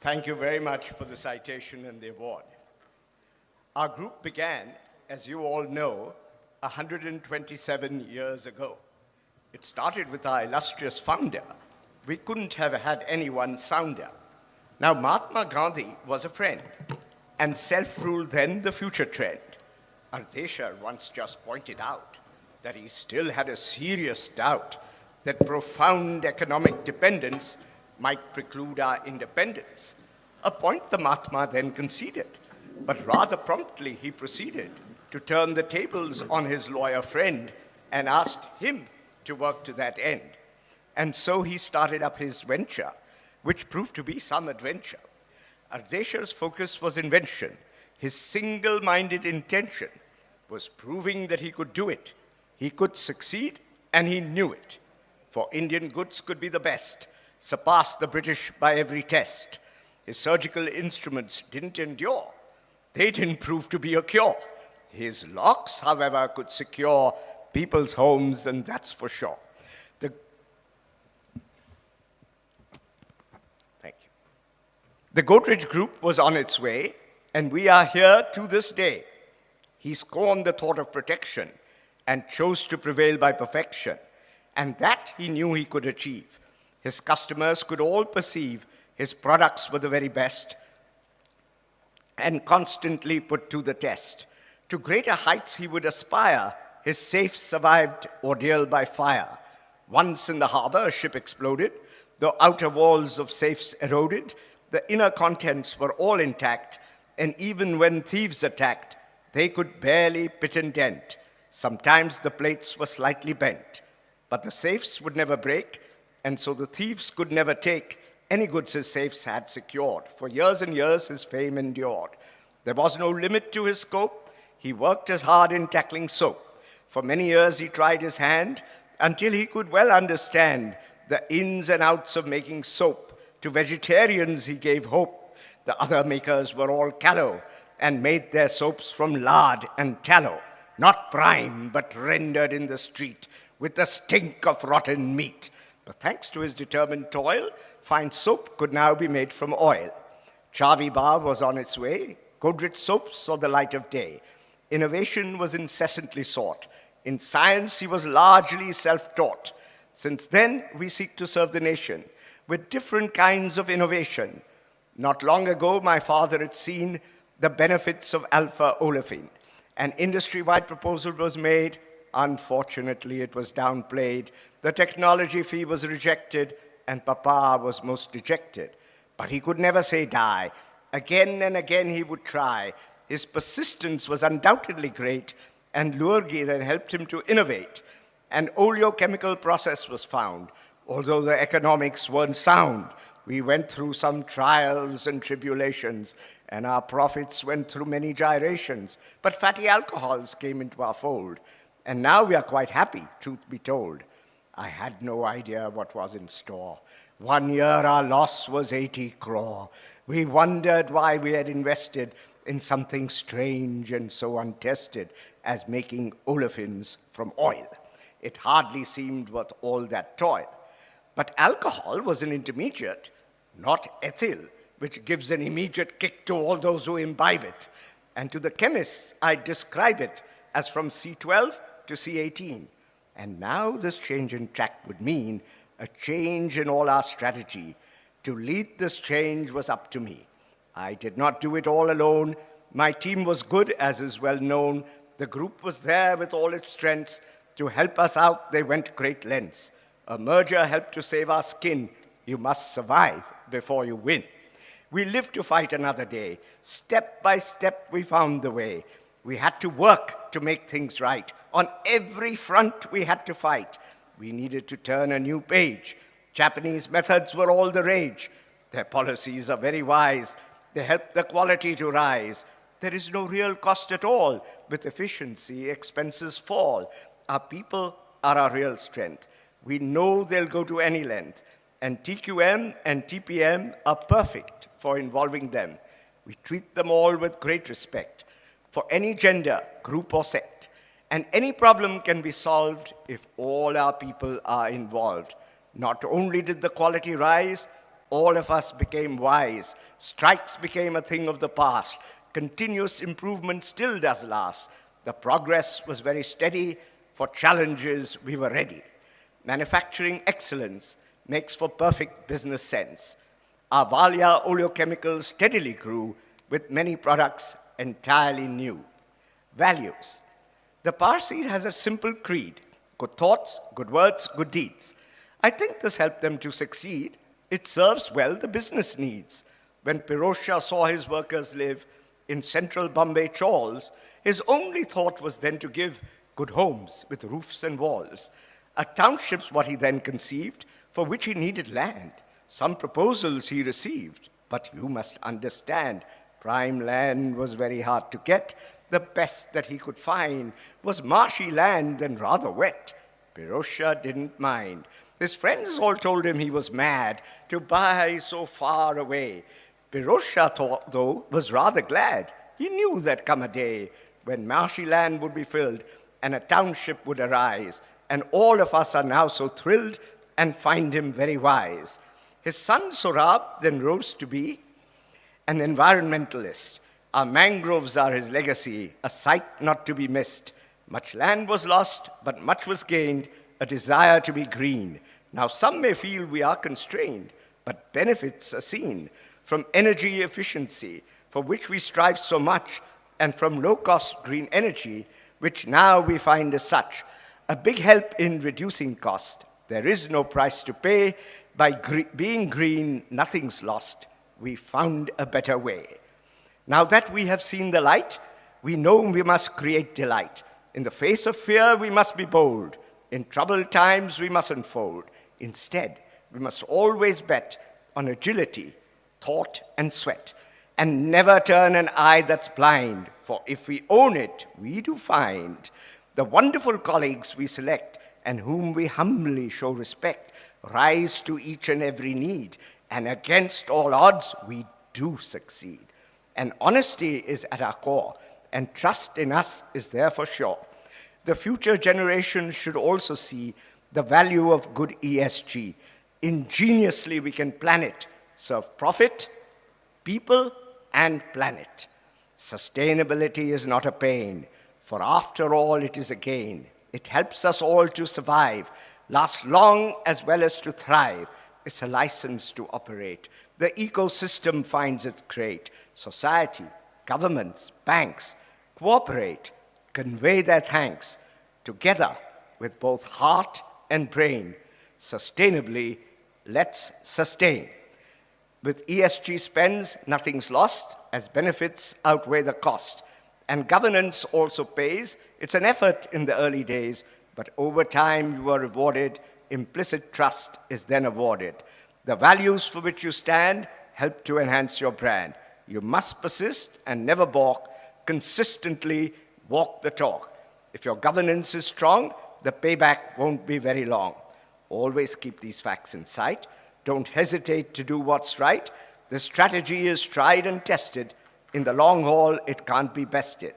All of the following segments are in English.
Thank you very much for the citation and the award. Our group began, as you all know, 127 years ago. It started with our illustrious founder. We couldn't have had anyone sounder. Now, Mahatma Gandhi was a friend, and self-rule then the future trend. Ardeshir once just pointed out that he still had a serious doubt that profound economic dependence might preclude our independence, a point the Mahatma then conceded, but rather promptly he proceeded to turn the tables on his lawyer friend and asked him to work to that end. And so he started up his venture, which proved to be some adventure. Ardeshir's focus was invention. His single-minded intention was proving that he could do it. He could succeed, and he knew it. For Indian goods could be the best, surpass the British by every test. His surgical instruments didn't endure. They didn't prove to be a cure. His locks, however, could secure people's homes, and that's for sure. Thank you. The Godrej Group was on its way, and we are here to this day. He scorned the thought of protection and chose to prevail by perfection, and that he knew he could achieve. His customers could all perceive his products were the very best and constantly put to the test. To greater heights he would aspire. His safes survived ordeal by fire. Once in the harbor, a ship exploded. The outer walls of safes eroded. The inner contents were all intact, and even when thieves attacked, they could barely pit and dent. Sometimes the plates were slightly bent, but the safes would never break, and so the thieves could never take any goods his safes had secured. For years and years, his fame endured. There was no limit to his scope. He worked as hard in tackling soap. For many years, he tried his hand until he could well understand the ins and outs of making soap. To vegetarians, he gave hope. The other makers were all callow and made their soaps from lard and tallow, not brine, but rendered in the street with the stink of rotten meat. But thanks to his determined toil, fine soap could now be made from oil. Chavi Bar was on its way. Godrej soaps saw the light of day. Innovation was incessantly sought. In science, he was largely self-taught. Since then, we seek to serve the nation with different kinds of innovation. Not long ago, my father had seen the benefits of alpha olefin. An industry-wide proposal was made. Unfortunately, it was downplayed. The technology fee was rejected, and Papa was most dejected. But he could never say die. Again and again he would try. His persistence was undoubtedly great, and Lurgi then helped him to innovate. An oleochemical process was found. Although the economics weren't sound, we went through some trials and tribulations, and our profits went through many gyrations. But fatty alcohols came into our fold, and now we are quite happy, truth be told. I had no idea what was in store. 1 year our loss was 80 crore. We wondered why we had invested in something strange and so untested as making olefins from oil. It hardly seemed worth all that toil. But alcohol was an intermediate, not ethyl, which gives an immediate kick to all those who imbibe it. And to the chemists, I describe it as from C12 to C18. And now this change in track would mean a change in all our strategy. To lead this change was up to me. I did not do it all alone. My team was good, as is well known. The group was there with all its strengths. To help us out, they went great lengths. A merger helped to save our skin. You must survive before you win. We lived to fight another day. Step by step, we found the way. We had to work to make things right. On every front, we had to fight. We needed to turn a new page. Japanese methods were all the rage. Their policies are very wise. They help the quality to rise. There is no real cost at all. With efficiency, expenses fall. Our people are our real strength. We know they'll go to any length. And TQM and TPM are perfect for involving them. We treat them all with great respect for any gender, group, or sect. And any problem can be solved if all our people are involved. Not only did the quality rise, all of us became wise. Strikes became a thing of the past. Continuous improvement still does last. The progress was very steady. For challenges, we were ready. Manufacturing excellence makes for perfect business sense. Our Valia oleochemicals steadily grew with many products entirely new. Values. The Parsi has a simple creed: good thoughts, good words, good deeds. I think this helped them to succeed. It serves well the business needs. When Pirosha saw his workers live in central Bombay chawls, his only thought was then to give good homes with roofs and walls. A township's what he then conceived, for which he needed land. Some proposals he received, but you must understand, prime land was very hard to get. The best that he could find was marshy land and rather wet. Pirosha didn't mind. His friends all told him he was mad to buy so far away. Pirosha, though, was rather glad. He knew that come a day when marshy land would be filled and a township would arise, and all of us are now so thrilled and find him very wise. His son Sorab then rose to be an environmentalist. Our mangroves are his legacy, a sight not to be missed. Much land was lost, but much was gained, a desire to be green. Now some may feel we are constrained, but benefits are seen from energy efficiency, for which we strive so much, and from low-cost green energy, which now we find as such a big help in reducing cost. There is no price to pay. By being green, nothing's lost. We found a better way. Now that we have seen the light, we know we must create delight. In the face of fear, we must be bold. In troubled times, we mustn't fold. Instead, we must always bet on agility, thought, and sweat, and never turn an eye that's blind, for if we own it, we do find the wonderful colleagues we select and whom we humbly show respect rise to each and every need, and against all odds, we do succeed. And honesty is at our core, and trust in us is there for sure. The future generations should also see the value of good ESG. Ingeniously, we can plan it, serve profit, people, and planet. Sustainability is not a pain, for after all, it is a gain. It helps us all to survive, last long as well as to thrive. It's a license to operate. The ecosystem finds its great. Society, governments, banks cooperate, convey their thanks. Together, with both heart and brain, sustainably, let's sustain. With ESG spends, nothing's lost, as benefits outweigh the cost. And governance also pays. It's an effort in the early days, but over time you are rewarded. Implicit trust is then awarded. The values for which you stand help to enhance your brand. You must persist and never balk. Consistently walk the talk. If your governance is strong, the payback won't be very long. Always keep these facts in sight. Don't hesitate to do what's right. The strategy is tried and tested. In the long haul, it can't be bested.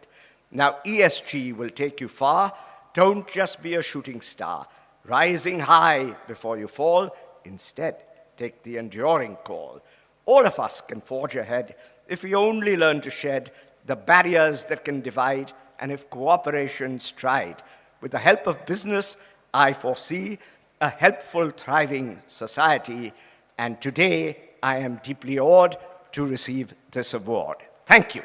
Now, ESG will take you far. Don't just be a shooting star, rising high before you fall. Instead, take the enduring call. All of us can forge ahead if we only learn to shed the barriers that can divide, and if cooperation's tried. With the help of business, I foresee a helpful, thriving society, and today I am deeply awed to receive this award. Thank you.